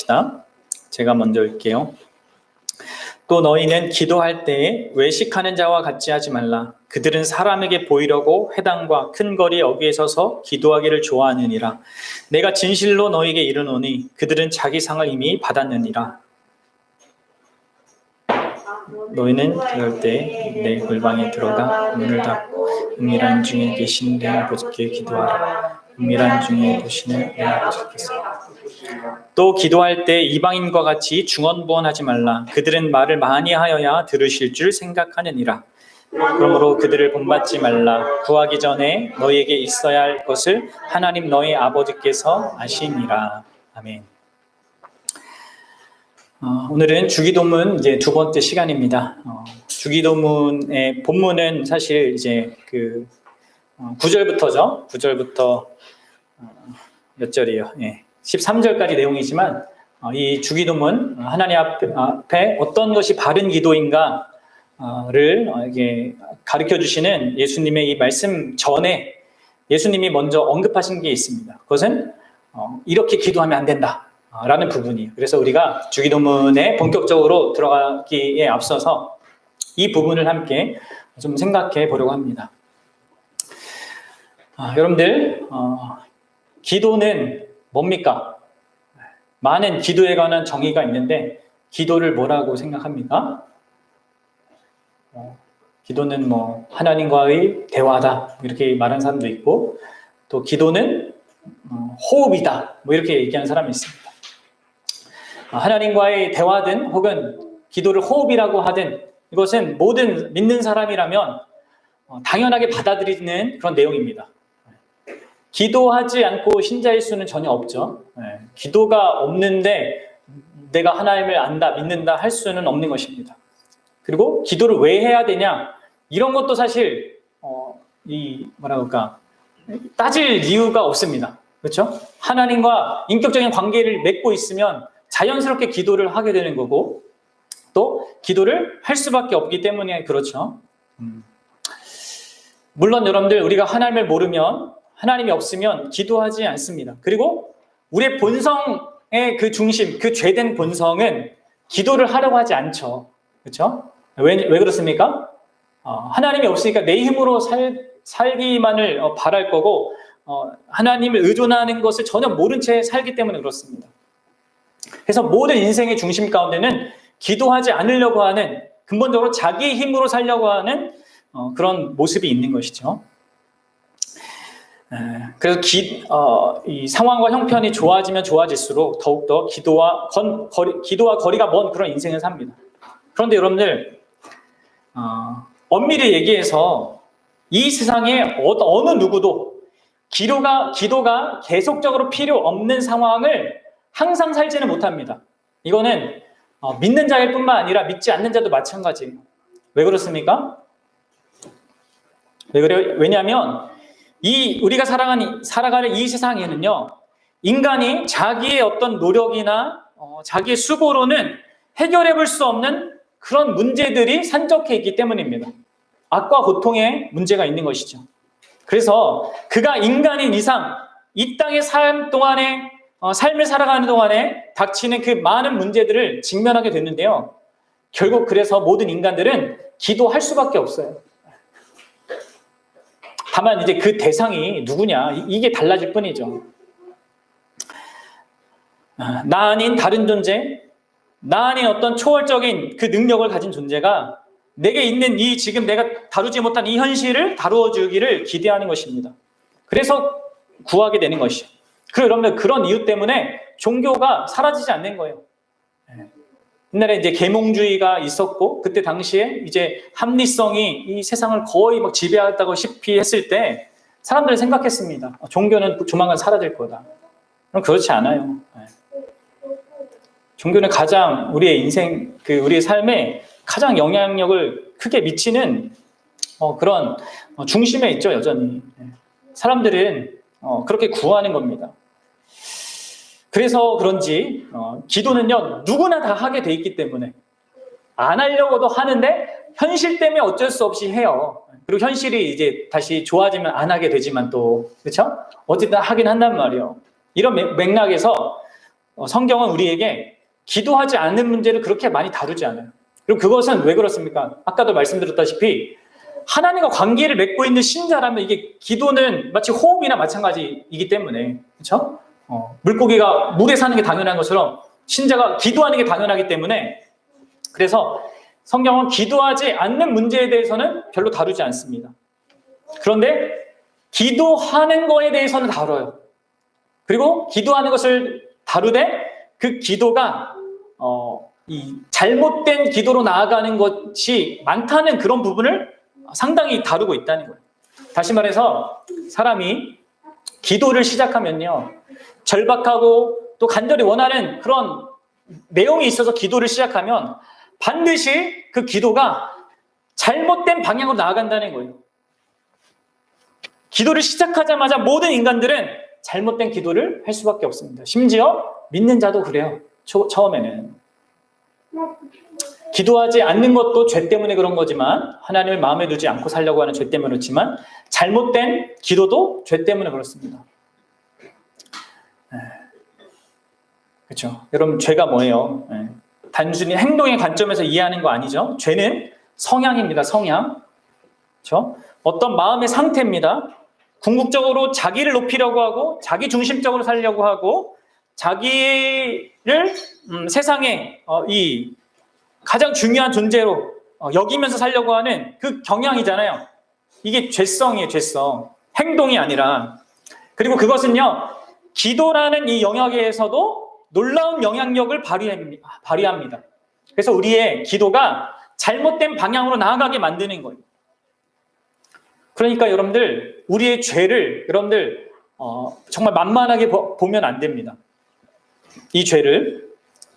봅시다. 제가 먼저 읽게요. 또 너희는 기도할 때에 외식하는 자와 같이 하지 말라. 그들은 사람에게 보이려고 회당과 큰 거리 어귀에 서서 기도하기를 좋아하느니라. 내가 진실로 너희에게 이르노니 그들은 자기 상을 이미 받았느니라. 너희는 기도할 때 내 골방에 들어가 문을 닫고 은밀한 중에 계신 내 아버지께 기도하라. 은밀한 중에 계시는 내 아버지께서 또 기도할 때 이방인과 같이 중언부언하지 말라. 그들은 말을 많이 하여야 들으실 줄 생각하느니라. 그러므로 그들을 본받지 말라. 구하기 전에 너희에게 있어야 할 것을 하나님 너희 아버지께서 아시니라. 아멘. 오늘은 주기도문 이제 두 번째 시간입니다. 주기도문의 본문은 사실 이제 9절부터죠. 9절부터 몇 절이에요? 13절까지 내용이지만 이 주기도문 하나님 앞에 어떤 것이 바른 기도인가를 이게 가르쳐 주시는 예수님의 이 말씀 전에 예수님이 먼저 언급하신 게 있습니다. 그것은 이렇게 기도하면 안 된다 라는 부분이에요. 그래서 우리가 주기도문에 본격적으로 들어가기에 앞서서 이 부분을 함께 좀 생각해 보려고 합니다. 여러분들 기도는 뭡니까? 많은 기도에 관한 정의가 있는데 기도를 뭐라고 생각합니까? 기도는 하나님과의 대화다 이렇게 말하는 사람도 있고 또 기도는 호흡이다 이렇게 얘기하는 사람이 있습니다. 하나님과의 대화든 혹은 기도를 호흡이라고 하든 이것은 모든 믿는 사람이라면 당연하게 받아들이는 그런 내용입니다. 기도하지 않고 신자일 수는 전혀 없죠. 기도가 없는데 내가 하나님을 안다, 믿는다 할 수는 없는 것입니다. 그리고 기도를 왜 해야 되냐? 이런 것도 사실 따질 이유가 없습니다. 그렇죠? 하나님과 인격적인 관계를 맺고 있으면 자연스럽게 기도를 하게 되는 거고 또 기도를 할 수밖에 없기 때문에 그렇죠. 물론 여러분들 우리가 하나님을 모르면 하나님이 없으면 기도하지 않습니다. 그리고 우리의 본성의 그 중심, 그 죄된 본성은 기도를 하려고 하지 않죠. 그렇죠? 왜 그렇습니까? 하나님이 없으니까 내 힘으로 살기만을 바랄 거고 하나님을 의존하는 것을 전혀 모른 채 살기 때문에 그렇습니다. 그래서 모든 인생의 중심 가운데는 기도하지 않으려고 하는 근본적으로 자기 힘으로 살려고 하는 그런 모습이 있는 것이죠. 그래서 이 상황과 형편이 좋아지면 좋아질수록 더욱더 기도와 거리가 먼 그런 인생을 삽니다. 그런데 여러분들 엄밀히 얘기해서 이 세상에 어느 누구도 기도가 계속적으로 필요 없는 상황을 항상 살지는 못합니다. 이거는 믿는 자일 뿐만 아니라 믿지 않는 자도 마찬가지예요. 왜 그렇습니까? 왜 그래요? 왜냐하면 우리가 살아가는 이 세상에는요, 인간이 자기의 어떤 노력이나 자기의 수고로는 해결해 볼 수 없는 그런 문제들이 산적해 있기 때문입니다. 악과 고통의 문제가 있는 것이죠. 그래서 그가 인간인 이상 이 땅의 삶 동안에 삶을 살아가는 동안에 닥치는 그 많은 문제들을 직면하게 됐는데요. 결국 그래서 모든 인간들은 기도할 수밖에 없어요. 다만 이제 그 대상이 누구냐 이게 달라질 뿐이죠. 나 아닌 다른 존재, 나 아닌 어떤 초월적인 그 능력을 가진 존재가 내게 있는 이 지금 내가 다루지 못한 이 현실을 다루어 주기를 기대하는 것입니다. 그래서 구하게 되는 것이죠. 그러면 그런 이유 때문에 종교가 사라지지 않는 거예요. 옛날에 이제 계몽주의가 있었고 그때 당시에 이제 합리성이 이 세상을 거의 막 지배하다시피 했을 때 사람들은 생각했습니다. 종교는 조만간 사라질 거다. 그럼 그렇지 않아요. 종교는 가장 우리의 인생, 우리의 삶에 가장 영향력을 크게 미치는 그런 중심에 있죠, 여전히. 사람들은 그렇게 구하는 겁니다. 그래서 그런지 기도는요 누구나 다 하게 돼 있기 때문에 안 하려고도 하는데 현실 때문에 어쩔 수 없이 해요. 그리고 현실이 이제 다시 좋아지면 안 하게 되지만 또 그렇죠? 어쨌든 하긴 한단 말이에요. 이런 맥락에서 성경은 우리에게 기도하지 않는 문제를 그렇게 많이 다루지 않아요. 그리고 그것은 왜 그렇습니까? 아까도 말씀드렸다시피 하나님과 관계를 맺고 있는 신자라면 이게 기도는 마치 호흡이나 마찬가지이기 때문에, 그렇죠? 물고기가 물에 사는 게 당연한 것처럼 신자가 기도하는 게 당연하기 때문에, 그래서 성경은 기도하지 않는 문제에 대해서는 별로 다루지 않습니다. 그런데 기도하는 거에 대해서는 다뤄요. 그리고 기도하는 것을 다루되 그 기도가 이 잘못된 기도로 나아가는 것이 많다는 그런 부분을 상당히 다루고 있다는 거예요. 다시 말해서 사람이 기도를 시작하면요, 절박하고 또 간절히 원하는 그런 내용이 있어서 기도를 시작하면 반드시 그 기도가 잘못된 방향으로 나아간다는 거예요. 기도를 시작하자마자 모든 인간들은 잘못된 기도를 할 수밖에 없습니다. 심지어 믿는 자도 그래요. 처음에는. 기도하지 않는 것도 죄 때문에 그런 거지만, 하나님을 마음에 두지 않고 살려고 하는 죄 때문에 그렇지만, 잘못된 기도도 죄 때문에 그렇습니다. 그렇죠. 여러분, 죄가 뭐예요? 단순히 행동의 관점에서 이해하는 거 아니죠. 죄는 성향입니다. 성향. 그렇죠? 어떤 마음의 상태입니다. 궁극적으로 자기를 높이려고 하고 자기 중심적으로 살려고 하고 자기를 세상에 이 가장 중요한 존재로 여기면서 살려고 하는 그 경향이잖아요. 이게 죄성이에요. 죄성. 행동이 아니라. 그리고 그것은요, 기도라는 이 영역에서도 놀라운 영향력을 발휘합니다. 그래서 우리의 기도가 잘못된 방향으로 나아가게 만드는 거예요. 그러니까 여러분들, 우리의 죄를 여러분들 정말 만만하게 보면 안 됩니다. 이 죄를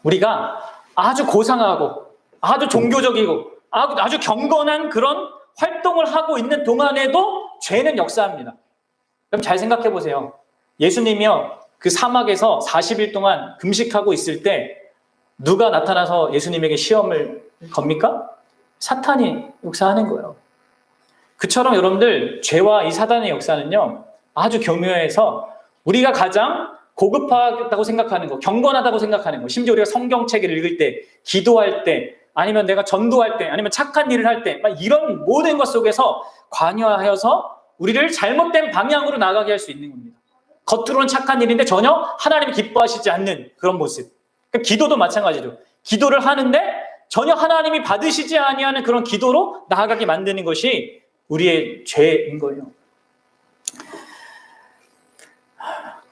우리가 아주 고상하고 아주 종교적이고 아주 경건한 그런 활동을 하고 있는 동안에도 죄는 역사합니다. 그럼 잘 생각해 보세요. 예수님이요, 그 사막에서 40일 동안 금식하고 있을 때 누가 나타나서 예수님에게 시험을 겁니까? 사탄이 역사하는 거예요. 그처럼 여러분들, 죄와 이 사단의 역사는요, 아주 교묘해서 우리가 가장 고급하다고 생각하는 거, 경건하다고 생각하는 거, 심지어 우리가 성경책을 읽을 때, 기도할 때, 아니면 내가 전도할 때, 아니면 착한 일을 할 때, 이런 모든 것 속에서 관여하여서 우리를 잘못된 방향으로 나가게 할 수 있는 겁니다. 겉으로는 착한 일인데 전혀 하나님이 기뻐하시지 않는 그런 모습. 그러니까 기도도 마찬가지죠. 기도를 하는데 전혀 하나님이 받으시지 아니하는 그런 기도로 나아가게 만드는 것이 우리의 죄인 거예요.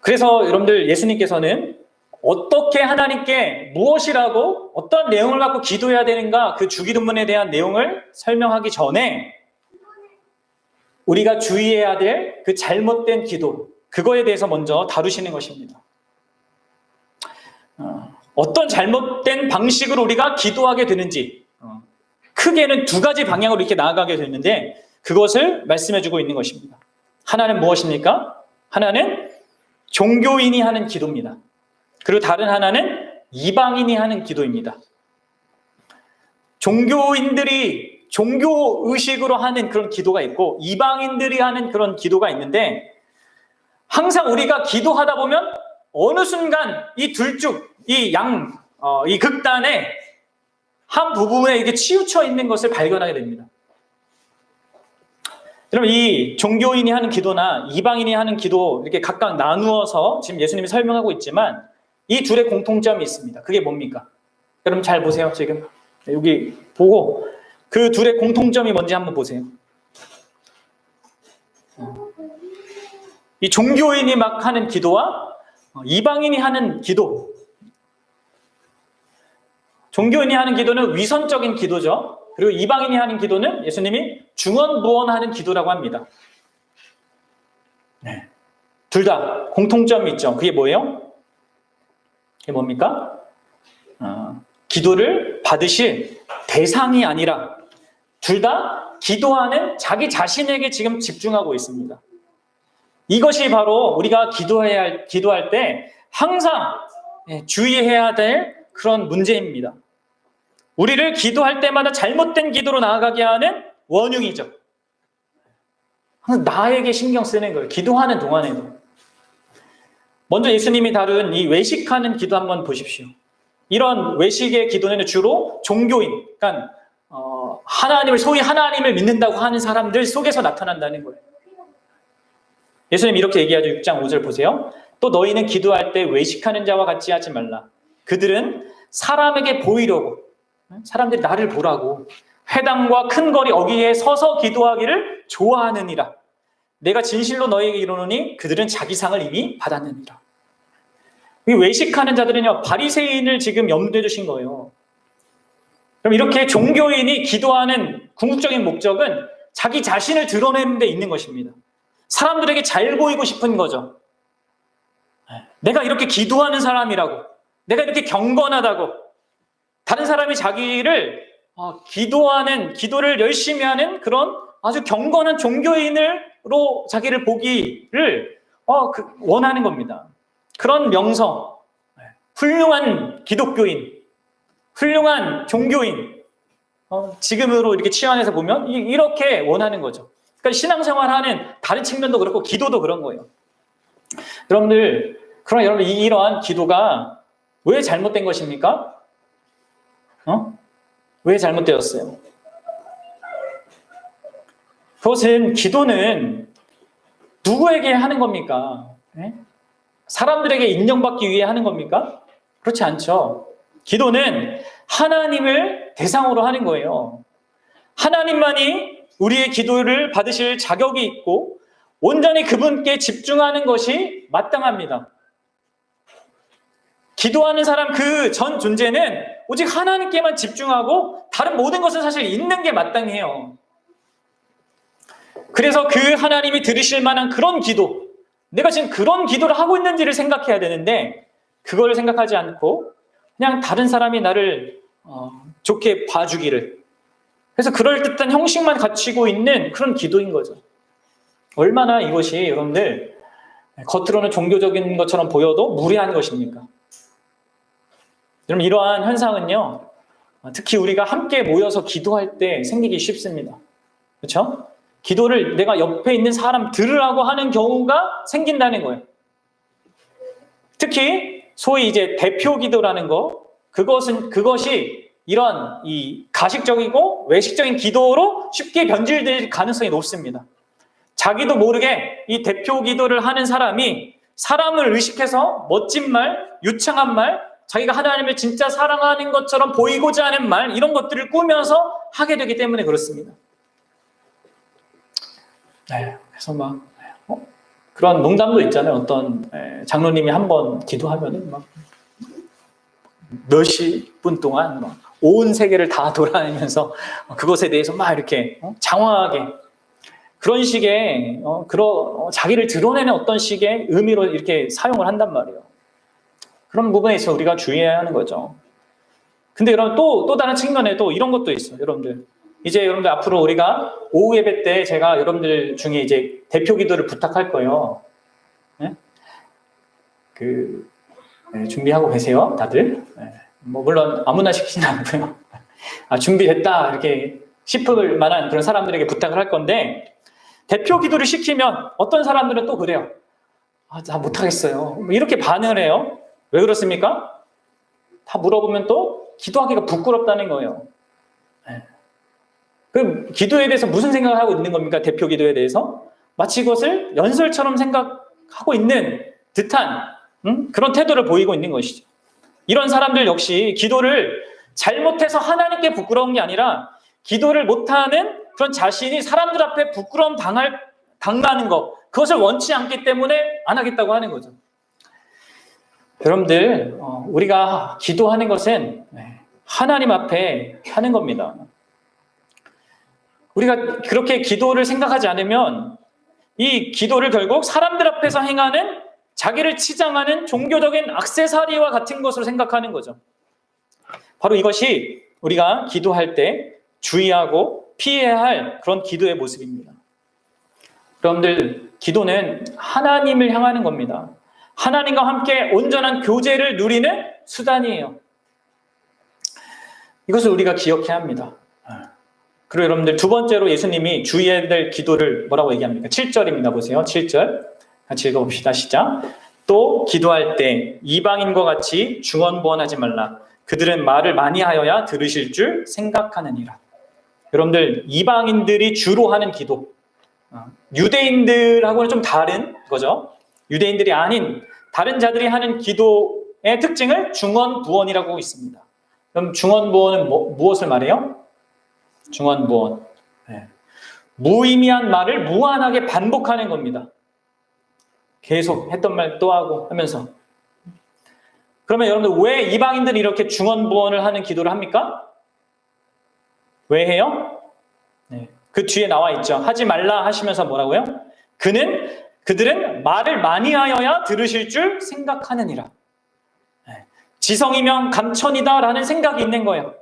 그래서 여러분들, 예수님께서는 어떻게 하나님께 무엇이라고 어떤 내용을 갖고 기도해야 되는가, 그 주기도문에 대한 내용을 설명하기 전에 우리가 주의해야 될 그 잘못된 기도, 그거에 대해서 먼저 다루시는 것입니다. 어떤 잘못된 방식으로 우리가 기도하게 되는지, 크게는 두 가지 방향으로 이렇게 나아가게 되는데 그것을 말씀해주고 있는 것입니다. 하나는 무엇입니까? 하나는 종교인이 하는 기도입니다. 그리고 다른 하나는 이방인이 하는 기도입니다. 종교인들이 종교의식으로 하는 그런 기도가 있고 이방인들이 하는 그런 기도가 있는데, 항상 우리가 기도하다 보면 어느 순간 이 둘 쪽, 이 극단의 한 부분에 이게 치우쳐 있는 것을 발견하게 됩니다. 여러분, 이 종교인이 하는 기도나 이방인이 하는 기도 이렇게 각각 나누어서 지금 예수님이 설명하고 있지만 이 둘의 공통점이 있습니다. 그게 뭡니까? 여러분 잘 보세요. 지금 여기 보고 그 둘의 공통점이 뭔지 한번 보세요. 이 종교인이 막 하는 기도와 이방인이 하는 기도. 종교인이 하는 기도는 위선적인 기도죠. 그리고 이방인이 하는 기도는 예수님이 중언부언하는 기도라고 합니다. 네. 둘 다 공통점이 있죠. 그게 뭐예요? 그게 뭡니까? 기도를 받으실 대상이 아니라 둘 다 기도하는 자기 자신에게 지금 집중하고 있습니다. 이것이 바로 우리가 기도할 때 항상 주의해야 될 그런 문제입니다. 우리를 기도할 때마다 잘못된 기도로 나아가게 하는 원흉이죠. 항상 나에게 신경 쓰는 거예요. 기도하는 동안에도. 먼저 예수님이 다룬 이 외식하는 기도 한번 보십시오. 이런 외식의 기도는 주로 종교인, 그러니까 하나님을, 소위 하나님을 믿는다고 하는 사람들 속에서 나타난다는 거예요. 예수님 이렇게 얘기하죠. 6장 5절 보세요. 또 너희는 기도할 때 외식하는 자와 같이 하지 말라. 그들은 사람에게 보이려고, 사람들이 나를 보라고 회당과 큰 거리 어귀에 서서 기도하기를 좋아하느니라. 내가 진실로 너희에게 이르노니 그들은 자기 상을 이미 받았느니라. 이 외식하는 자들은요, 바리새인을 지금 염두에 두신 거예요. 그럼 이렇게 종교인이 기도하는 궁극적인 목적은 자기 자신을 드러내는 데 있는 것입니다. 사람들에게 잘 보이고 싶은 거죠. 내가 이렇게 기도하는 사람이라고, 내가 이렇게 경건하다고, 다른 사람이 자기를 기도를 열심히 하는 그런 아주 경건한 종교인으로 자기를 보기를 원하는 겁니다. 그런 명성, 훌륭한 기독교인, 훌륭한 종교인, 지금으로 이렇게 치환해서 보면 이렇게 원하는 거죠. 그러니까 신앙생활하는 다른 측면도 그렇고 기도도 그런 거예요. 여러분들, 이러한 기도가 왜 잘못된 것입니까? 왜 잘못되었어요? 그것은, 기도는 누구에게 하는 겁니까? 사람들에게 인정받기 위해 하는 겁니까? 그렇지 않죠. 기도는 하나님을 대상으로 하는 거예요. 하나님만이 우리의 기도를 받으실 자격이 있고 온전히 그분께 집중하는 것이 마땅합니다. 기도하는 사람 그 전 존재는 오직 하나님께만 집중하고 다른 모든 것은 사실 있는 게 마땅해요. 그래서 그 하나님이 들으실 만한 그런 기도, 내가 지금 그런 기도를 하고 있는지를 생각해야 되는데 그걸 생각하지 않고 그냥 다른 사람이 나를 좋게 봐주기를, 그래서 그럴듯한 형식만 갖추고 있는 그런 기도인 거죠. 얼마나 이것이 여러분들 겉으로는 종교적인 것처럼 보여도 무례한 것입니까? 여러분, 이러한 현상은요, 특히 우리가 함께 모여서 기도할 때 생기기 쉽습니다. 그렇죠? 기도를 내가 옆에 있는 사람 들으라고 하는 경우가 생긴다는 거예요. 특히 소위 이제 대표 기도라는 거, 그것이 이런 이 가식적이고 외식적인 기도로 쉽게 변질될 가능성이 높습니다. 자기도 모르게 이 대표 기도를 하는 사람이 사람을 의식해서 멋진 말, 유창한 말, 자기가 하나님을 진짜 사랑하는 것처럼 보이고자 하는 말, 이런 것들을 꾸며서 하게 되기 때문에 그렇습니다. 그래서 그런 농담도 있잖아요. 어떤 장로님이 한번 기도하면은 몇십 분 동안 온 세계를 다 돌아다니면서 그것에 대해서 막 이렇게 장황하게 그런 식의 자기를 드러내는 어떤 식의 의미로 이렇게 사용을 한단 말이에요. 그런 부분에 있어서 우리가 주의해야 하는 거죠. 근데 여러분, 또 다른 측면에도 이런 것도 있어요. 여러분들, 이제 여러분들 앞으로 우리가 오후 예배 때 제가 여러분들 중에 이제 대표 기도를 부탁할 거예요. 준비하고 계세요, 다들. 물론 아무나 시키진 않고요. 준비됐다 이렇게 싶을 만한 그런 사람들에게 부탁을 할 건데, 대표 기도를 시키면 어떤 사람들은 또 그래요. 나 못하겠어요. 이렇게 반응을 해요. 왜 그렇습니까? 다 물어보면 또 기도하기가 부끄럽다는 거예요. 그 기도에 대해서 무슨 생각을 하고 있는 겁니까? 대표 기도에 대해서 마치 이것을 연설처럼 생각하고 있는 듯한 그런 태도를 보이고 있는 것이죠. 이런 사람들 역시 기도를 잘못해서 하나님께 부끄러운 게 아니라 기도를 못하는 그런 자신이 사람들 앞에 부끄러움 당하는 것, 그것을 원치 않기 때문에 안 하겠다고 하는 거죠. 여러분들, 우리가 기도하는 것은 하나님 앞에 하는 겁니다. 우리가 그렇게 기도를 생각하지 않으면 이 기도를 결국 사람들 앞에서 행하는, 자기를 치장하는 종교적인 액세서리와 같은 것으로 생각하는 거죠. 바로 이것이 우리가 기도할 때 주의하고 피해야 할 그런 기도의 모습입니다. 여러분들, 기도는 하나님을 향하는 겁니다. 하나님과 함께 온전한 교제를 누리는 수단이에요. 이것을 우리가 기억해야 합니다. 그리고 여러분들, 두 번째로 예수님이 주의해야 될 기도를 뭐라고 얘기합니까? 7절입니다. 보세요. 7절. 같이 읽어봅시다. 시작. 또 기도할 때 이방인과 같이 중언부언하지 말라. 그들은 말을 많이 하여야 들으실 줄 생각하느니라. 여러분들, 이방인들이 주로 하는 기도, 유대인들하고는 좀 다른 거죠. 유대인들이 아닌 다른 자들이 하는 기도의 특징을 중언부언이라고 있습니다. 그럼 중언부언은 무엇을 말해요? 중언부언, 무의미한 말을 무한하게 반복하는 겁니다. 계속 했던 말 또 하고 하면서. 그러면 여러분들, 왜 이방인들이 이렇게 중언부언을 하는 기도를 합니까? 왜 해요? 그 뒤에 나와 있죠. 하지 말라 하시면서 뭐라고요? 그들은 말을 많이 하여야 들으실 줄 생각하느니라. 지성이면 감천이다라는 생각이 있는 거예요.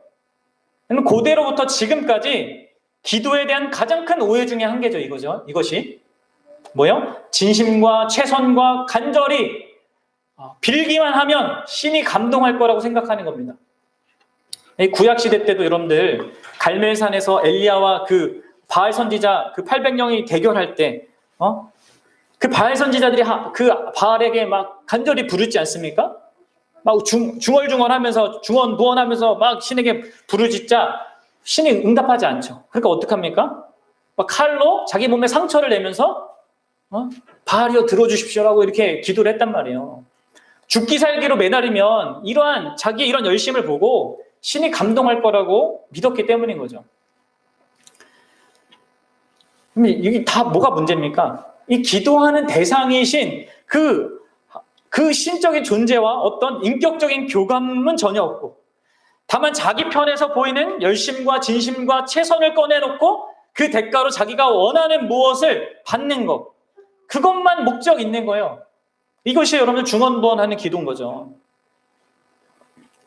고대로부터 지금까지 기도에 대한 가장 큰 오해 중에 한 개죠. 이것이 뭐요? 진심과 최선과 간절히 빌기만 하면 신이 감동할 거라고 생각하는 겁니다. 구약 시대 때도 여러분들, 갈멜산에서 엘리야와 그 바알 선지자 그 800명이 대결할 때 그 바알 선지자들이 그 바알에게 막 간절히 부르지 않습니까? 막 중얼중얼하면서 중언부언하면서 막 신에게 부르짖자 신이 응답하지 않죠. 그러니까 어떡합니까? 막 칼로 자기 몸에 상처를 내면서 바알이여 들어주십시오라고 이렇게 기도를 했단 말이에요. 죽기 살기로 매달리면 이러한 자기의 이런 열심을 보고 신이 감동할 거라고 믿었기 때문인 거죠. 그럼 이게 다 뭐가 문제입니까? 이 기도하는 대상이신 그 신적인 존재와 어떤 인격적인 교감은 전혀 없고, 다만 자기 편에서 보이는 열심과 진심과 최선을 꺼내놓고 그 대가로 자기가 원하는 무엇을 받는 것, 그것만 목적 있는 거예요. 이것이 여러분들 중언부언하는 기도인 거죠.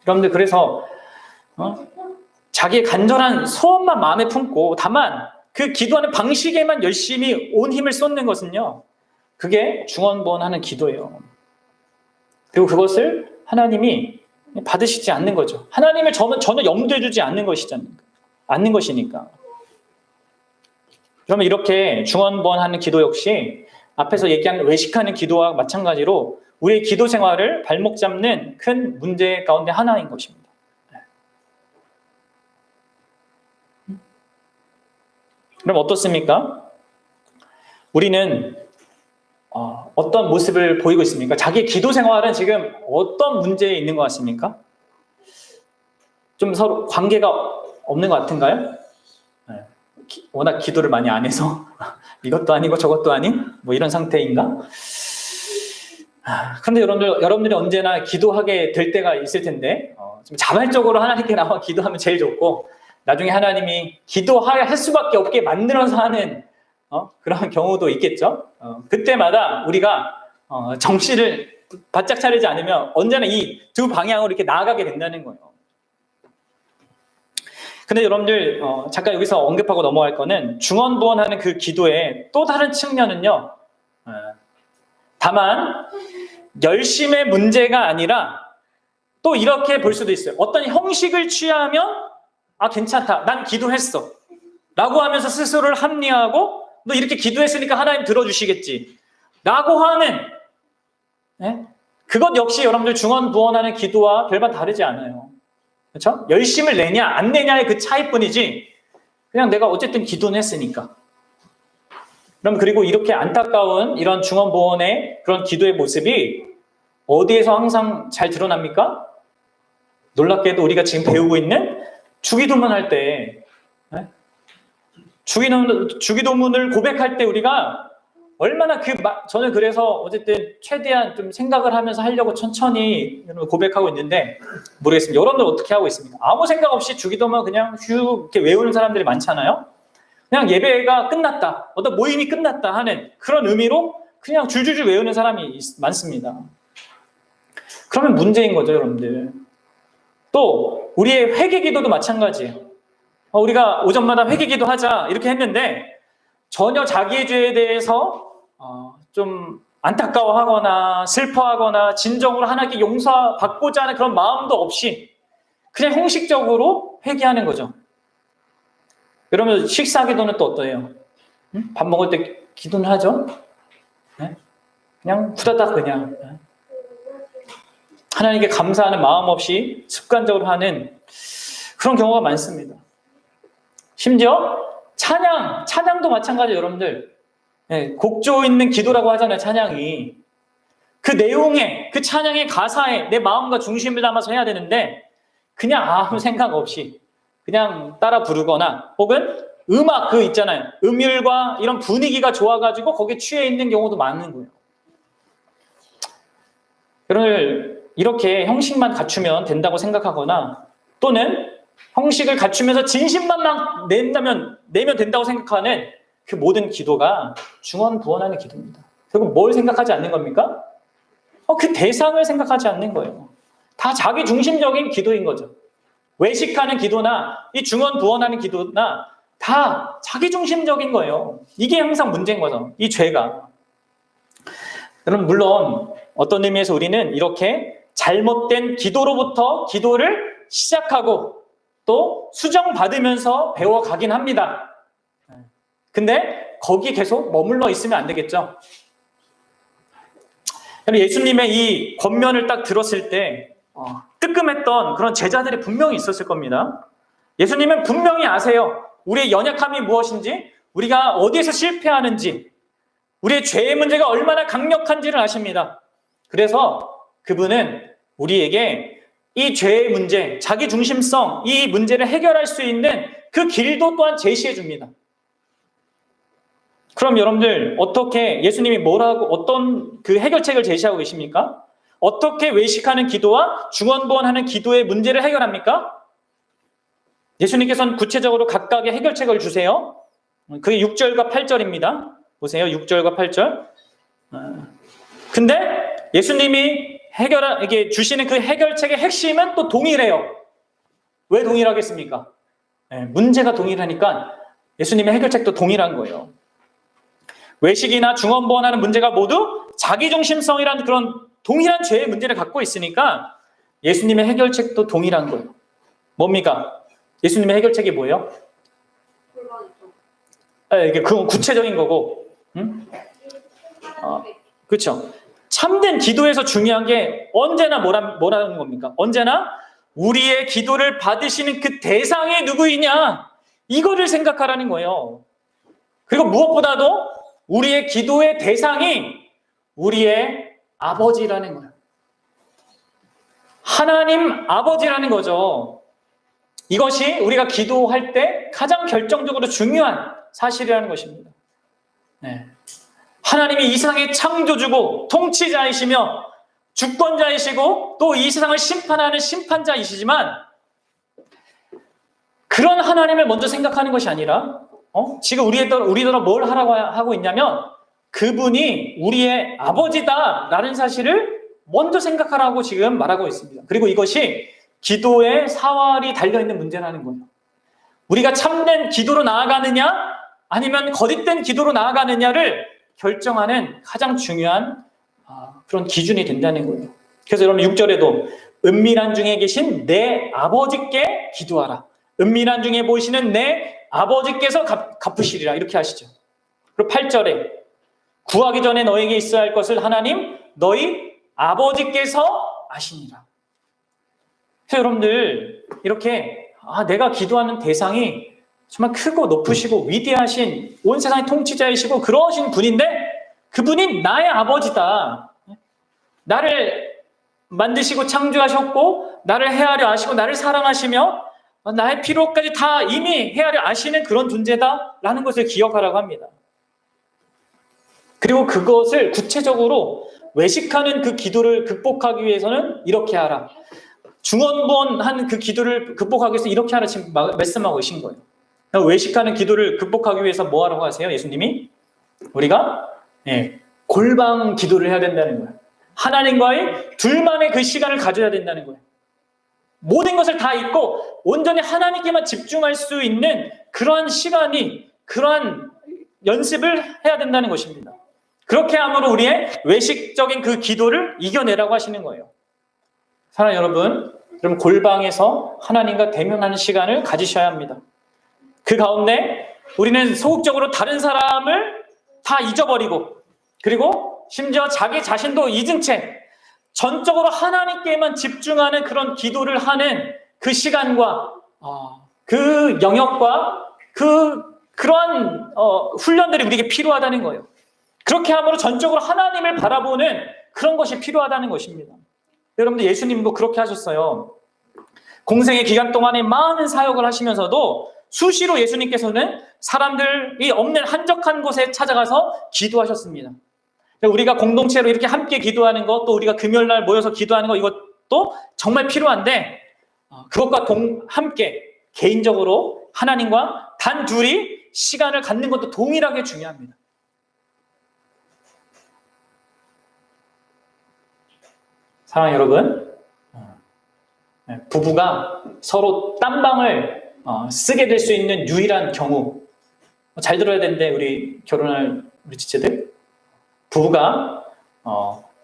여러분들, 그래서 자기의 간절한 소원만 마음에 품고 다만 그 기도하는 방식에만 열심히 온 힘을 쏟는 것은요, 그게 중언부언하는 기도예요. 그리고 그것을 하나님이 받으시지 않는 거죠. 하나님을 전혀 염두에 두지 않는 것이니까. 그러면 이렇게 중언부언하는 기도 역시 앞에서 얘기한 외식하는 기도와 마찬가지로 우리의 기도 생활을 발목 잡는 큰 문제 가운데 하나인 것입니다. 그럼 어떻습니까? 우리는 어떤 모습을 보이고 있습니까? 자기의 기도 생활은 지금 어떤 문제에 있는 것 같습니까? 좀 서로 관계가 없는 것 같은가요? 워낙 기도를 많이 안 해서 이것도 아니고 저것도 아닌 뭐 이런 상태인가? 그런데 여러분들이 언제나 기도하게 될 때가 있을 텐데 좀 자발적으로 하나님께 나와 기도하면 제일 좋고, 나중에 하나님이 기도할 수밖에 없게 만들어서 하는 그런 경우도 있겠죠. 그때마다 우리가 정신을 바짝 차리지 않으면 언제나 이 두 방향으로 이렇게 나아가게 된다는 거예요. 근데 여러분들, 잠깐 여기서 언급하고 넘어갈 거는 중언부언하는 그 기도의 또 다른 측면은요, 다만 열심의 문제가 아니라 또 이렇게 볼 수도 있어요. 어떤 형식을 취하면 괜찮다, 난 기도했어 라고 하면서 스스로를 합리화하고, 너 이렇게 기도했으니까 하나님 들어주시겠지 라고 하는, 그것 역시 여러분들 중언부언하는 기도와 별반 다르지 않아요. 그렇죠? 열심을 내냐 안 내냐의 그 차이뿐이지, 그냥 내가 어쨌든 기도는 했으니까. 그럼 그리고 이렇게 안타까운 이런 중언부언의 그런 기도의 모습이 어디에서 항상 잘 드러납니까? 놀랍게도 우리가 지금 배우고 있는 주기도문 할 때, 주기도문을 고백할 때 우리가 얼마나 저는 그래서 어쨌든 최대한 좀 생각을 하면서 하려고 천천히 고백하고 있는데, 모르겠습니다. 여러분들 어떻게 하고 있습니까? 아무 생각 없이 주기도문 그냥 쭉 이렇게 외우는 사람들이 많잖아요. 그냥 예배가 끝났다, 어떤 모임이 끝났다 하는 그런 의미로 그냥 줄줄줄 외우는 사람이 많습니다. 그러면 문제인 거죠, 여러분들. 또 우리의 회개기도도 마찬가지예요. 우리가 오전마다 회개기도 하자 이렇게 했는데 전혀 자기의 죄에 대해서 좀 안타까워하거나 슬퍼하거나 진정으로 하나님께 용서받고자 하는 그런 마음도 없이 그냥 형식적으로 회개하는 거죠. 그러면 식사기도는 또 어떠해요? 밥 먹을 때 기도는 하죠? 그냥 후다닥 그냥 하나님께 감사하는 마음 없이 습관적으로 하는 그런 경우가 많습니다. 심지어 찬양도 마찬가지예요, 여러분들. 네, 곡조 있는 기도라고 하잖아요, 찬양이. 그 내용에, 그 찬양의 가사에 내 마음과 중심을 담아서 해야 되는데 그냥 아무 생각 없이 그냥 따라 부르거나 혹은 음악 있잖아요. 음율과 이런 분위기가 좋아가지고 거기에 취해 있는 경우도 많은 거예요. 여러분, 이렇게 형식만 갖추면 된다고 생각하거나 또는 형식을 갖추면서 진심만 내면 된다고 생각하는 그 모든 기도가 중언부언하는 기도입니다. 결국 뭘 생각하지 않는 겁니까? 그 대상을 생각하지 않는 거예요. 다 자기 중심적인 기도인 거죠. 외식하는 기도나 이 중언부언하는 기도나 다 자기 중심적인 거예요. 이게 항상 문제인 거죠. 이 죄가. 여러분, 물론 어떤 의미에서 우리는 이렇게 잘못된 기도로부터 기도를 시작하고 또 수정받으면서 배워가긴 합니다. 근데 거기 계속 머물러 있으면 안 되겠죠. 예수님의 이 권면을 딱 들었을 때 뜨끔했던 그런 제자들이 분명히 있었을 겁니다. 예수님은 분명히 아세요. 우리의 연약함이 무엇인지, 우리가 어디에서 실패하는지, 우리의 죄의 문제가 얼마나 강력한지를 아십니다. 그래서 그분은 우리에게 이 죄의 문제, 자기 중심성, 이 문제를 해결할 수 있는 그 길도 또한 제시해 줍니다. 그럼 여러분들, 어떻게 예수님이 뭐라고, 어떤 그 해결책을 제시하고 계십니까? 어떻게 외식하는 기도와 중언부언하는 기도의 문제를 해결합니까? 예수님께서는 구체적으로 각각의 해결책을 주세요. 그게 6절과 8절입니다. 보세요. 6절과 8절. 근데 예수님이 이게 주시는 그 해결책의 핵심은 또 동일해요. 왜 동일하겠습니까? 문제가 동일하니까 예수님의 해결책도 동일한 거예요. 외식이나 중언부언하는 문제가 모두 자기중심성이라는 그런 동일한 죄의 문제를 갖고 있으니까 예수님의 해결책도 동일한 거예요. 뭡니까? 예수님의 해결책이 뭐예요? 이게 그건 구체적인 거고, 그렇죠. 참된 기도에서 중요한 게 언제나 뭐라는 겁니까? 언제나 우리의 기도를 받으시는 그 대상이 누구이냐, 이거를 생각하라는 거예요. 그리고 무엇보다도 우리의 기도의 대상이 우리의 아버지라는 거예요. 하나님 아버지라는 거죠. 이것이 우리가 기도할 때 가장 결정적으로 중요한 사실이라는 것입니다. 하나님이 이 세상의 창조주고 통치자이시며 주권자이시고 또 이 세상을 심판하는 심판자이시지만 그런 하나님을 먼저 생각하는 것이 아니라 지금 우리더러 뭘 하라고 하고 있냐면 그분이 우리의 아버지다라는 사실을 먼저 생각하라고 지금 말하고 있습니다. 그리고 이것이 기도의 사활이 달려있는 문제라는 거예요. 우리가 참된 기도로 나아가느냐 아니면 거짓된 기도로 나아가느냐를 결정하는 가장 중요한 그런 기준이 된다는 거예요. 그래서 여러분 6절에도 은밀한 중에 계신 내 아버지께 기도하라. 은밀한 중에 보이시는 내 아버지께서 갚으시리라. 이렇게 하시죠. 그리고 8절에 구하기 전에 너에게 있어야 할 것을 하나님 너희 아버지께서 아시니라. 그래서 여러분들 이렇게 내가 기도하는 대상이 정말 크고 높으시고 위대하신 온 세상의 통치자이시고 그러신 분인데 그분이 나의 아버지다. 나를 만드시고 창조하셨고 나를 헤아려 아시고 나를 사랑하시며 나의 필요까지 다 이미 헤아려 아시는 그런 존재다라는 것을 기억하라고 합니다. 그리고 그것을 구체적으로 외식하는 그 기도를 극복하기 위해서는 이렇게 하라. 중언부언한 그 기도를 극복하기 위해서 이렇게 하라 지금 말씀하고 계신 거예요. 외식하는 기도를 극복하기 위해서 뭐 하라고 하세요? 예수님이? 우리가 골방 기도를 해야 된다는 거예요. 하나님과의 둘만의 그 시간을 가져야 된다는 거예요. 모든 것을 다 잊고 온전히 하나님께만 집중할 수 있는 그러한 시간이, 그러한 연습을 해야 된다는 것입니다. 그렇게 함으로 우리의 외식적인 그 기도를 이겨내라고 하시는 거예요. 사랑하는 여러분 골방에서 하나님과 대면하는 시간을 가지셔야 합니다. 그 가운데 우리는 소극적으로 다른 사람을 다 잊어버리고 그리고 심지어 자기 자신도 잊은 채 전적으로 하나님께만 집중하는 그런 기도를 하는 그 시간과 그 영역과 그러한 훈련들이 우리에게 필요하다는 거예요. 그렇게 함으로 전적으로 하나님을 바라보는 그런 것이 필요하다는 것입니다. 여러분들 예수님도 그렇게 하셨어요. 공생의 기간 동안에 많은 사역을 하시면서도 수시로 예수님께서는 사람들이 없는 한적한 곳에 찾아가서 기도하셨습니다. 우리가 공동체로 이렇게 함께 기도하는 것, 또 우리가 금요일날 모여서 기도하는 것, 이것도 정말 필요한데 그것과 함께 개인적으로 하나님과 단 둘이 시간을 갖는 것도 동일하게 중요합니다. 사랑하는 여러분, 부부가 서로 딴방을 쓰게 될 수 있는 유일한 경우, 잘 들어야 되는데 우리 결혼할 우리 지체들, 부부가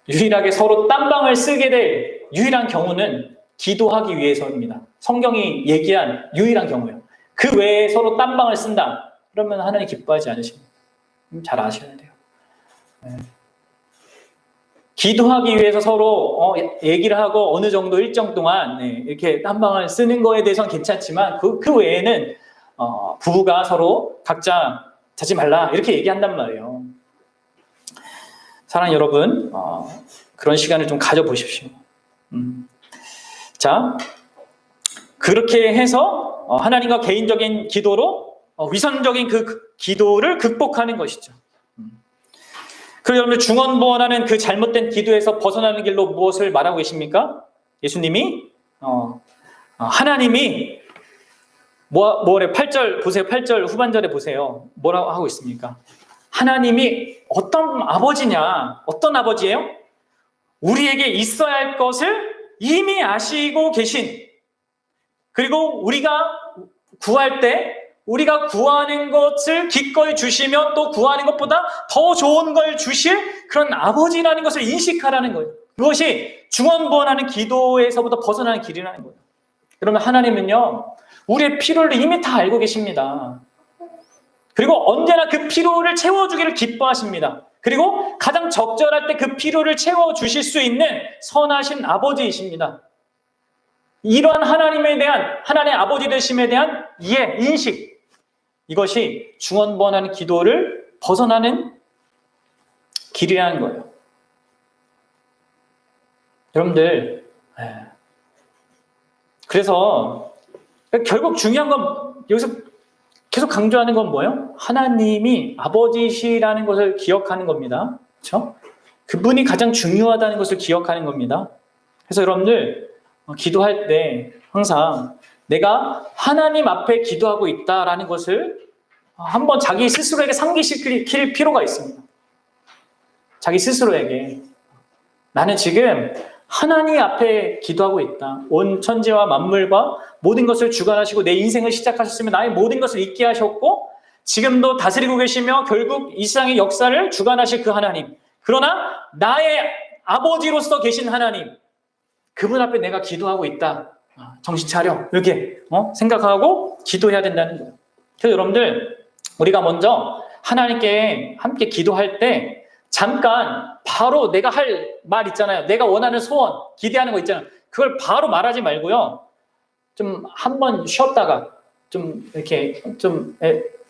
유일하게 서로 딴방을 쓰게 될 유일한 경우는 기도하기 위해서입니다. 성경이 얘기한 유일한 경우예요. 그 외에 서로 딴방을 쓴다. 그러면 하나님 기뻐하지 않으십니다. 잘 아셔야 돼요. 기도하기 위해서 서로 얘기를 하고 어느 정도 일정 동안 이렇게 딴방을 쓰는 거에 대해서는 괜찮지만 그 외에는 부부가 서로 각자 자지 말라 이렇게 얘기한단 말이에요. 사랑하는 여러분, 그런 시간을 좀 가져보십시오. 자, 그렇게 해서 하나님과 개인적인 기도로 위선적인 그 기도를 극복하는 것이죠. 그리고 여러분들 중언부언하는 그 잘못된 기도에서 벗어나는 길로 무엇을 말하고 계십니까? 예수님이 하나님이 뭐래 8절 보세요. 8절 후반절에 보세요. 뭐라고 하고 있습니까? 하나님이 어떤 아버지냐? 어떤 아버지예요? 우리에게 있어야 할 것을 이미 아시고 계신, 그리고 우리가 구할 때 우리가 구하는 것을 기꺼이 주시며 또 구하는 것보다 더 좋은 걸 주실 그런 아버지라는 것을 인식하라는 거예요. 그것이 중언부언하는 기도에서부터 벗어나는 길이라는 거예요. 그러면 하나님은요, 우리의 필요를 이미 다 알고 계십니다. 그리고 언제나 그 필요를 채워주기를 기뻐하십니다. 그리고 가장 적절할 때 그 필요를 채워주실 수 있는 선하신 아버지이십니다. 이러한 하나님에 대한, 하나님의 아버지 되심에 대한 이해, 인식, 이것이 중언부언하는 기도를 벗어나는 길이라는 거예요. 여러분들, 그래서 결국 중요한 건 여기서 계속 강조하는 건 뭐예요? 하나님이 아버지시라는 것을 기억하는 겁니다. 그렇죠? 그분이 가장 중요하다는 것을 기억하는 겁니다. 그래서 여러분들 기도할 때 항상 내가 하나님 앞에 기도하고 있다라는 것을 한번 자기 스스로에게 상기시킬 필요가 있습니다. 자기 스스로에게 나는 지금 하나님 앞에 기도하고 있다. 온 천지와 만물과 모든 것을 주관하시고 내 인생을 시작하셨으면 나의 모든 것을 잊게 하셨고 지금도 다스리고 계시며 결국 이 세상의 역사를 주관하실 그 하나님, 그러나 나의 아버지로서 계신 하나님, 그분 앞에 내가 기도하고 있다. 정신 차려. 이렇게 생각하고 기도해야 된다는 거예요. 그래서 여러분들 우리가 먼저 하나님께 함께 기도할 때 잠깐 바로 내가 할 말 있잖아요. 내가 원하는 소원, 기대하는 거 있잖아요. 그걸 바로 말하지 말고요. 좀 한번 쉬었다가 좀 이렇게 좀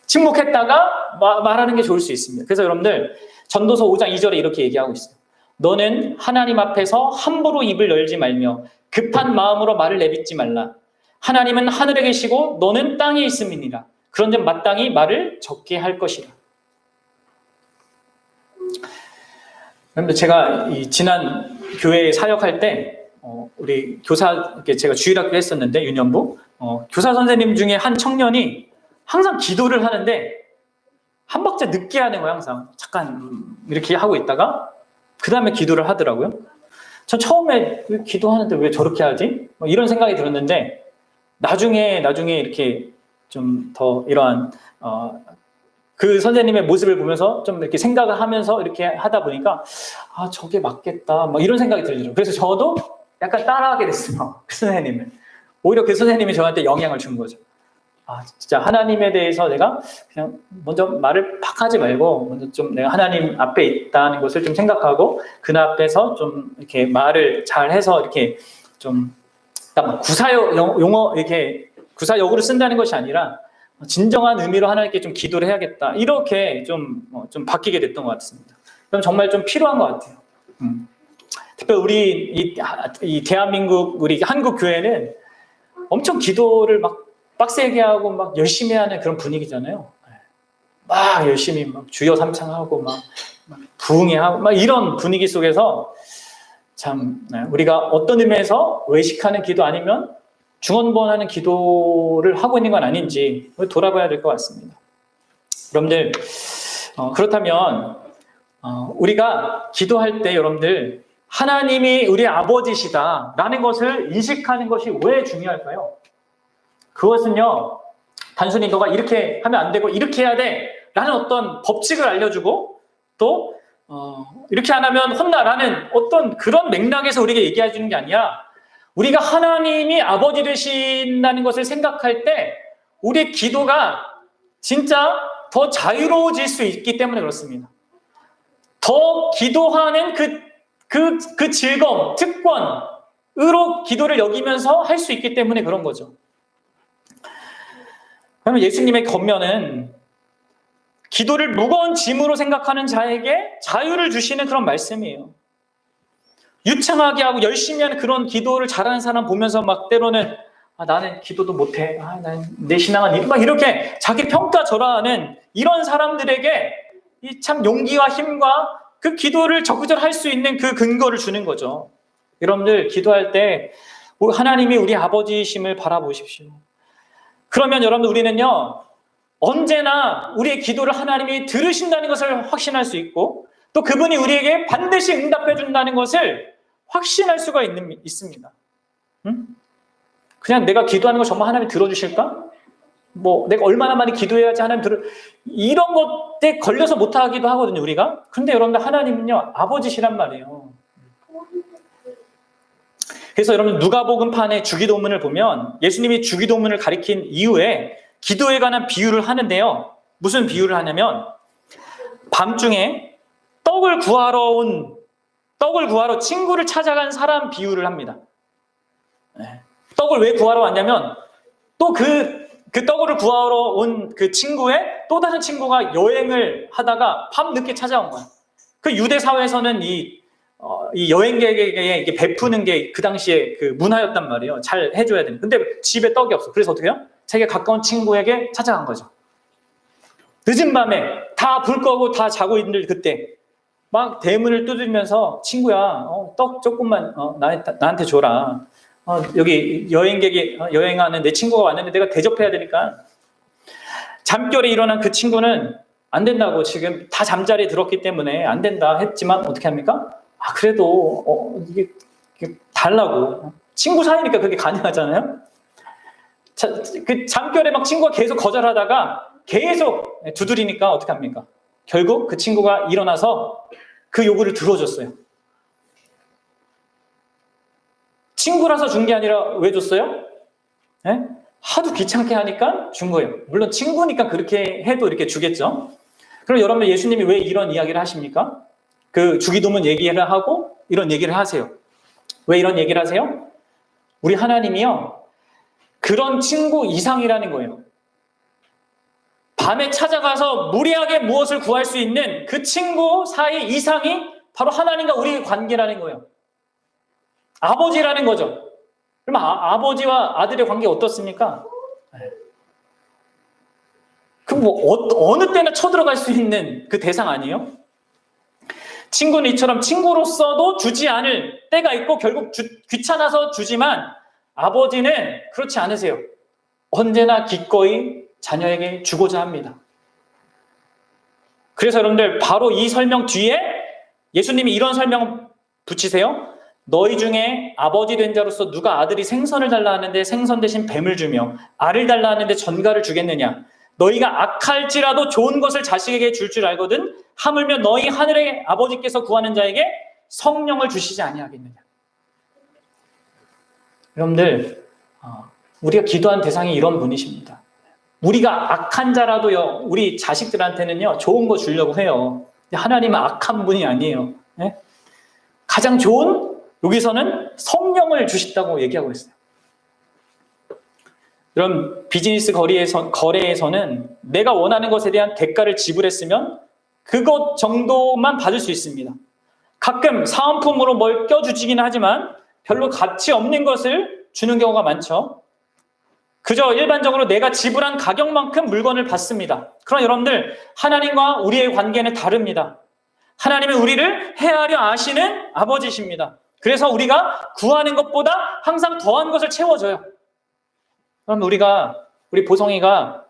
침묵했다가 말하는 게 좋을 수 있습니다. 그래서 여러분들 전도서 5장 2절에 이렇게 얘기하고 있어요. 너는 하나님 앞에서 함부로 입을 열지 말며 급한 마음으로 말을 내뱉지 말라. 하나님은 하늘에 계시고 너는 땅에 있음이니라. 그런데 마땅히 말을 적게 할 것이라. 그런데 제가 이 지난 교회에 사역할 때 우리 교사, 제가 주일학교 했었는데 유년부 교사 선생님 중에 한 청년이 항상 기도를 하는데 한 박자 늦게 하는 거예요. 항상 잠깐 이렇게 하고 있다가 그 다음에 기도를 하더라고요. 전 처음에 기도하는데 왜 저렇게 하지? 이런 생각이 들었는데 나중에 이렇게 좀 더 이러한 그 선생님의 모습을 보면서 좀 이렇게 생각을 하면서 이렇게 하다 보니까 저게 맞겠다 이런 생각이 들더라고요. 그래서 저도 약간 따라하게 됐어요. 그 선생님을. 오히려 그 선생님이 저한테 영향을 준 거죠. 진짜 하나님에 대해서 내가 그냥 먼저 말을 팍 하지 말고 먼저 좀 내가 하나님 앞에 있다는 것을 좀 생각하고 그 앞에서 좀 이렇게 말을 잘 해서 이렇게 좀 용어 이렇게 구사역으로 쓴다는 것이 아니라 진정한 의미로 하나님께 좀 기도를 해야겠다. 이렇게 좀 바뀌게 됐던 것 같습니다. 그럼 정말 좀 필요한 것 같아요. 특히 우리 이 대한민국 우리 한국 교회는 엄청 기도를 막 빡세게 하고 막 열심히 하는 그런 분위기잖아요. 막 열심히 막 주여 삼창하고 막 부흥회하고 막 이런 분위기 속에서 참 우리가 어떤 의미에서 외식하는 기도 아니면 중언부언하는 기도를 하고 있는 건 아닌지 돌아봐야 될 것 같습니다. 여러분들 그렇다면 우리가 기도할 때 여러분들 하나님이 우리 아버지시다라는 것을 인식하는 것이 왜 중요할까요? 그것은요, 단순히 너가 이렇게 하면 안 되고 이렇게 해야 돼 라는 어떤 법칙을 알려주고 또 이렇게 안 하면 혼나라는 어떤 그런 맥락에서 우리에게 얘기해 주는 게 아니라 우리가 하나님이 아버지 되신다는 것을 생각할 때 우리의 기도가 진짜 더 자유로워질 수 있기 때문에 그렇습니다. 더 기도하는 그 즐거움, 특권으로 기도를 여기면서 할 수 있기 때문에 그런 거죠. 그러면 예수님의 겉면은 기도를 무거운 짐으로 생각하는 자에게 자유를 주시는 그런 말씀이에요. 유창하게 하고 열심히 하는 그런 기도를 잘하는 사람 보면서 막 때로는 나는 기도도 못해. 내 신앙은 막 이렇게 자기 평가절하하는 이런 사람들에게 이 참 용기와 힘과 그 기도를 적극적으로 할 수 있는 그 근거를 주는 거죠. 여러분들 기도할 때 하나님이 우리 아버지심을 바라보십시오. 그러면 여러분들 우리는요 언제나 우리의 기도를 하나님이 들으신다는 것을 확신할 수 있고 또 그분이 우리에게 반드시 응답해 준다는 것을 확신할 수가 있습니다. 그냥 내가 기도하는 걸 정말 하나님이 들어주실까? 내가 얼마나 많이 기도해야지 하나님 이런 것에 걸려서 못하기도 하거든요, 우리가. 근데 여러분들 하나님은요, 아버지시란 말이에요. 그래서 여러분 누가복음판의 주기도문을 보면 예수님이 주기도문을 가리킨 이후에 기도에 관한 비유를 하는데요. 무슨 비유를 하냐면 밤중에 떡을 구하러 친구를 찾아간 사람 비유를 합니다. 떡을 왜 구하러 왔냐면 또 그 떡을 구하러 온 그 친구의 또 다른 친구가 여행을 하다가 밤늦게 찾아온 거야. 그 유대 사회에서는 이 여행객에게 이게 베푸는 게 그 당시에 그 문화였단 말이에요. 잘 해줘야 되는. 근데 집에 떡이 없어. 그래서 어떻게 해요? 자기가 가까운 친구에게 찾아간 거죠. 늦은 밤에 다 불 꺼고 다 자고 있는 그때 막 대문을 두드리면서 친구야, 떡 조금만 나한테 줘라. 여기 여행객이 여행하는 내 친구가 왔는데 내가 대접해야 되니까. 잠결에 일어난 그 친구는 안 된다고 지금 다 잠자리에 들었기 때문에 안 된다 했지만 어떻게 합니까? 그래도 이게 달라고. 친구 사이니까 그게 가능하잖아요. 그 잠결에 막 친구가 계속 거절하다가 계속 두드리니까 어떻게 합니까? 결국 그 친구가 일어나서 그 요구를 들어줬어요. 친구라서 준 게 아니라 왜 줬어요? 하도 귀찮게 하니까 준 거예요. 물론 친구니까 그렇게 해도 이렇게 주겠죠. 그럼 여러분 예수님이 왜 이런 이야기를 하십니까? 그 주기도문 얘기를 하고 이런 얘기를 하세요. 왜 이런 얘기를 하세요? 우리 하나님이요. 그런 친구 이상이라는 거예요. 밤에 찾아가서 무리하게 무엇을 구할 수 있는 그 친구 사이 이상이 바로 하나님과 우리의 관계라는 거예요. 아버지라는 거죠. 그럼 아버지와 아들의 관계 어떻습니까? 어느 때나 쳐들어갈 수 있는 그 대상 아니에요? 친구는 이처럼 친구로서도 주지 않을 때가 있고 결국 귀찮아서 주지만 아버지는 그렇지 않으세요. 언제나 기꺼이 자녀에게 주고자 합니다. 그래서 여러분들 바로 이 설명 뒤에 예수님이 이런 설명 붙이세요. 너희 중에 아버지 된 자로서 누가 아들이 생선을 달라 하는데 생선 대신 뱀을 주며 알을 달라 하는데 전갈을 주겠느냐. 너희가 악할지라도 좋은 것을 자식에게 줄 줄 알거든 하물며 너희 하늘의 아버지께서 구하는 자에게 성령을 주시지 아니하겠느냐. 여러분들 우리가 기도한 대상이 이런 분이십니다. 우리가 악한 자라도요, 우리 자식들한테는요, 좋은 거 주려고 해요. 하나님은 악한 분이 아니에요. 네? 가장 좋은, 여기서는 성령을 주신다고 얘기하고 있어요. 이런 비즈니스 거래에서는 내가 원하는 것에 대한 대가를 지불했으면 그것 정도만 받을 수 있습니다. 가끔 사은품으로 뭘 껴주지긴 하지만 별로 가치 없는 것을 주는 경우가 많죠. 그저 일반적으로 내가 지불한 가격만큼 물건을 받습니다. 그러나 여러분들, 하나님과 우리의 관계는 다릅니다. 하나님은 우리를 헤아려 아시는 아버지십니다. 그래서 우리가 구하는 것보다 항상 더한 것을 채워줘요. 그러면 우리 보성이가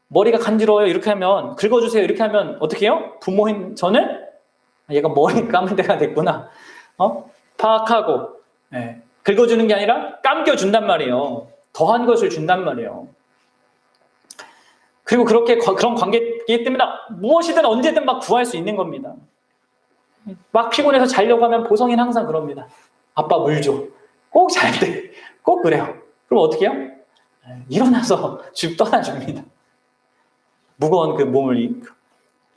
머리가 간지러워요 이렇게 하면, 긁어주세요 이렇게 하면 어떻게 해요? 부모인 저는 얘가 머리 감을 때가 됐구나 파악하고 긁어주는 게 아니라 감겨준단 말이에요. 더한 것을 준단 말이에요. 그리고 그런 관계이기 때문에 무엇이든 언제든 막 구할 수 있는 겁니다. 막 피곤해서 자려고 하면 보성이는 항상 그럽니다. 아빠 물 줘. 꼭 잘 때. 꼭 그래요. 그럼 어떻게 해요? 일어나서 집 떠나줍니다. 무거운 그 몸을.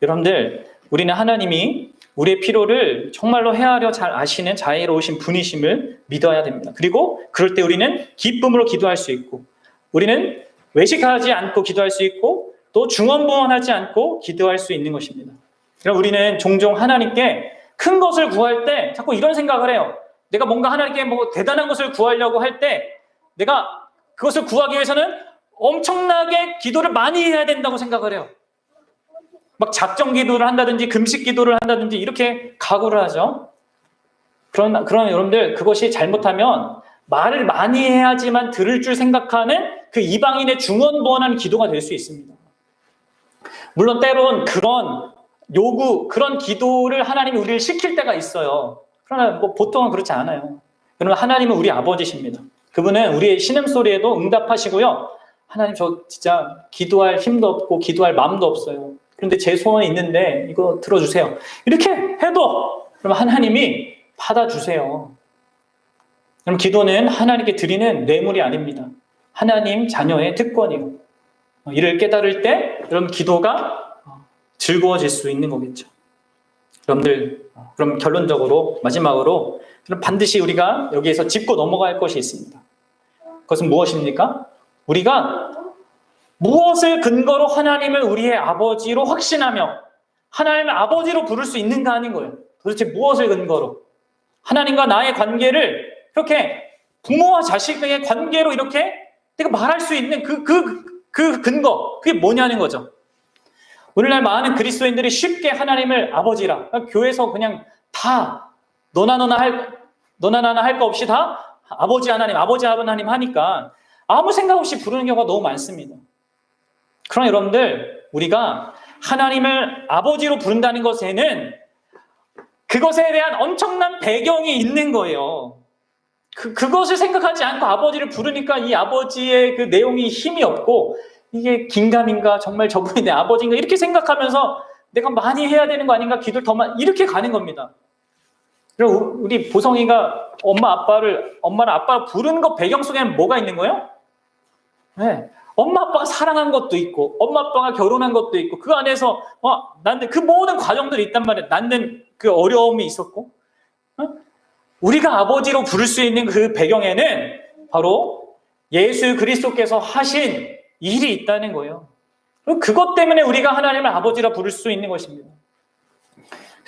여러분들, 우리는 하나님이 우리의 필요를 정말로 헤아려 잘 아시는 자애로우신 분이심을 믿어야 됩니다. 그리고 그럴 때 우리는 기쁨으로 기도할 수 있고, 우리는 외식하지 않고 기도할 수 있고, 또 중언부언하지 않고 기도할 수 있는 것입니다. 그럼 우리는 종종 하나님께 큰 것을 구할 때 자꾸 이런 생각을 해요. 내가 뭔가 하나님께 대단한 것을 구하려고 할 때 내가 그것을 구하기 위해서는 엄청나게 기도를 많이 해야 된다고 생각을 해요. 막 작정 기도를 한다든지 금식 기도를 한다든지 이렇게 각오를 하죠. 그러나 여러분들, 그것이 잘못하면 말을 많이 해야지만 들을 줄 생각하는 그 이방인의 중언부언하는 기도가 될 수 있습니다. 물론 때론 그런 기도를 하나님이 우리를 시킬 때가 있어요. 그러나 보통은 그렇지 않아요. 그러면 하나님은 우리 아버지십니다. 그분은 우리의 신음소리에도 응답하시고요. 하나님, 저 진짜 기도할 힘도 없고 기도할 마음도 없어요. 그런데 제 소원이 있는데 이거 들어주세요. 이렇게 해도 그럼 하나님이 받아주세요. 그럼 기도는 하나님께 드리는 뇌물이 아닙니다. 하나님 자녀의 특권이에요. 이를 깨달을 때 여러분, 기도가 즐거워질 수 있는 거겠죠. 여러분들, 그럼 결론적으로 마지막으로 반드시 우리가 여기에서 짚고 넘어갈 것이 있습니다. 그것은 무엇입니까? 우리가 무엇을 근거로 하나님을 우리의 아버지로 확신하며 하나님을 아버지로 부를 수 있는가 하는 거예요. 도대체 무엇을 근거로? 하나님과 나의 관계를 이렇게 부모와 자식의 관계로 이렇게 내가 말할 수 있는 그 근거, 그게 뭐냐는 거죠. 오늘날 많은 그리스도인들이 쉽게 하나님을 아버지라, 교회에서 그냥 다 너나 나나 할 거 없이 다 아버지 하나님 하니까 아무 생각 없이 부르는 경우가 너무 많습니다. 그러나 여러분들, 우리가 하나님을 아버지로 부른다는 것에는 그것에 대한 엄청난 배경이 있는 거예요. 그것을 생각하지 않고 아버지를 부르니까 이 아버지의 그 내용이 힘이 없고, 이게 긴가민가, 정말 저분이 내 아버지인가 이렇게 생각하면서 내가 많이 해야 되는 거 아닌가, 기도를 더 많이, 이렇게 가는 겁니다. 그리고 우리 보성이가 엄마를 부르는 것 배경 속에는 뭐가 있는 거예요? 네. 엄마 아빠가 사랑한 것도 있고, 엄마 아빠가 결혼한 것도 있고, 그 안에서 낳는 그 모든 과정들이 있단 말이에요. 낳는 그 어려움이 있었고, 우리가 아버지로 부를 수 있는 그 배경에는 바로 예수 그리스도께서 하신 일이 있다는 거예요. 그것 때문에 우리가 하나님을 아버지라 부를 수 있는 것입니다.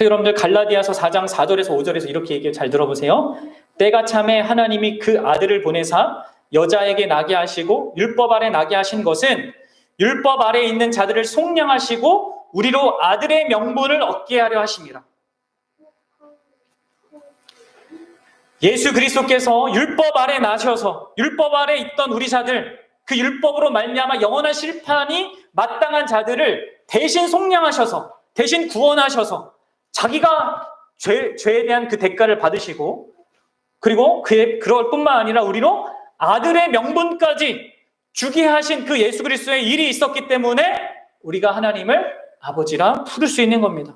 여러분들, 갈라디아서 4장 4절에서 5절에서 이렇게 얘기해요. 잘 들어보세요. 때가 참에 하나님이 그 아들을 보내사 여자에게 나게 하시고 율법 아래 나게 하신 것은 율법 아래 있는 자들을 속량하시고 우리로 아들의 명분을 얻게 하려 하심이라. 예수 그리스도께서 율법 아래 나셔서 율법 아래 있던 우리 자들, 그 율법으로 말미암아 영원한 심판이 마땅한 자들을 대신 속량하셔서, 대신 구원하셔서 자기가 죄에 대한 그 대가를 받으시고, 그리고 그럴 뿐만 아니라 우리로 아들의 명분까지 주게 하신 그 예수 그리스도의 일이 있었기 때문에 우리가 하나님을 아버지라 부를 수 있는 겁니다.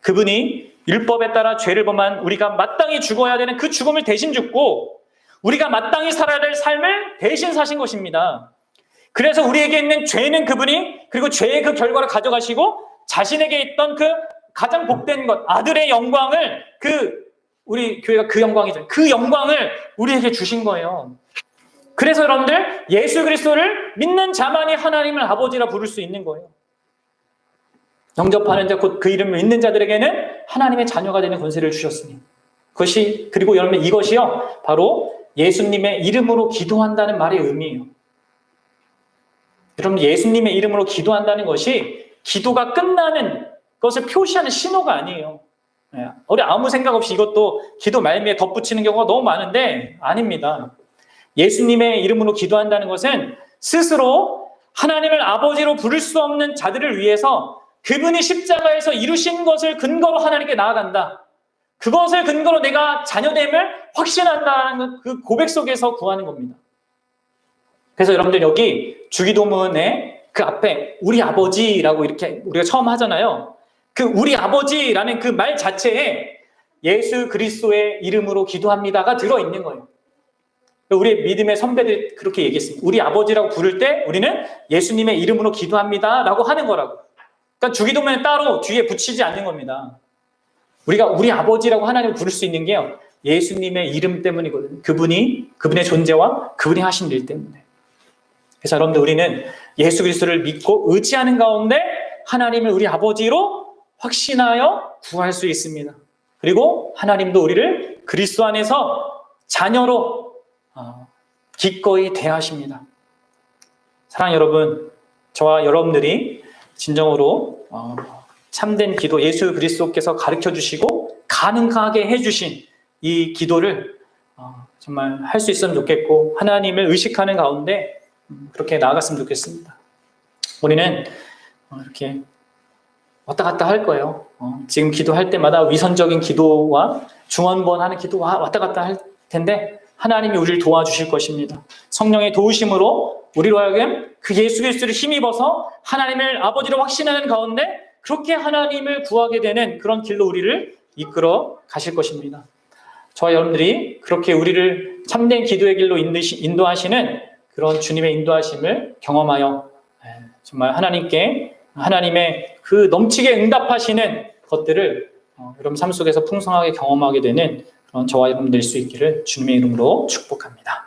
그분이 율법에 따라 죄를 범한 우리가 마땅히 죽어야 되는 그 죽음을 대신 죽고 우리가 마땅히 살아야 될 삶을 대신 사신 것입니다. 그래서 우리에게 있는 죄는 그분이, 그리고 죄의 그 결과를 가져가시고 자신에게 있던 그 가장 복된 것, 아들의 영광을, 우리 교회가 그 영광이죠. 그 영광을 우리에게 주신 거예요. 그래서 여러분들, 예수 그리스도를 믿는 자만이 하나님을 아버지라 부를 수 있는 거예요. 영접하는 자, 곧 그 이름을 믿는 자들에게는 하나님의 자녀가 되는 권세를 주셨으니. 그리고 여러분, 이것이요, 바로 예수님의 이름으로 기도한다는 말의 의미예요. 여러분, 예수님의 이름으로 기도한다는 것이 기도가 끝나는 것을 표시하는 신호가 아니에요. 우리 아무 생각 없이 이것도 기도 말미에 덧붙이는 경우가 너무 많은데 아닙니다. 예수님의 이름으로 기도한다는 것은 스스로 하나님을 아버지로 부를 수 없는 자들을 위해서 그분이 십자가에서 이루신 것을 근거로 하나님께 나아간다. 그것을 근거로 내가 자녀됨을 확신한다는 그 고백 속에서 구하는 겁니다. 그래서 여러분들 여기 주기도문에 그 앞에 우리 아버지라고 이렇게 우리가 처음 하잖아요. 그 우리 아버지라는 그 말 자체에 예수 그리스도의 이름으로 기도합니다가 들어있는 거예요. 우리의 믿음의 선배들이 그렇게 얘기했습니다. 우리 아버지라고 부를 때 우리는 예수님의 이름으로 기도합니다라고 하는 거라고. 그러니까 주기도문에 따로 뒤에 붙이지 않는 겁니다. 우리가 우리 아버지라고 하나님을 부를 수 있는 게요, 예수님의 이름 때문이거든요. 그분의 존재와 그분이 하신 일 때문에. 그래서 여러분들, 우리는 예수 그리스도를 믿고 의지하는 가운데 하나님을 우리 아버지로 확신하여 구할 수 있습니다. 그리고 하나님도 우리를 그리스도 안에서 자녀로 기꺼이 대하십니다. 사랑하는 여러분, 저와 여러분들이 진정으로 참된 기도, 예수 그리스도께서 가르쳐 주시고 가능하게 해주신 이 기도를 정말 할 수 있으면 좋겠고, 하나님을 의식하는 가운데 그렇게 나아갔으면 좋겠습니다. 우리는 이렇게 왔다 갔다 할 거예요. 지금 기도할 때마다 위선적인 기도와 중언부언하는 기도와 왔다 갔다 할 텐데 하나님이 우리를 도와주실 것입니다. 성령의 도우심으로 우리로 하여금 그 예수 그리스도를 힘입어서 하나님을 아버지로 확신하는 가운데 그렇게 하나님을 구하게 되는 그런 길로 우리를 이끌어 가실 것입니다. 저와 여러분들이 그렇게 우리를 참된 기도의 길로 인도하시는 그런 주님의 인도하심을 경험하여 정말 하나님의 그 넘치게 응답하시는 것들을 여러분 삶 속에서 풍성하게 경험하게 되는 그런 저와 여러분 될 수 있기를 주님의 이름으로 축복합니다.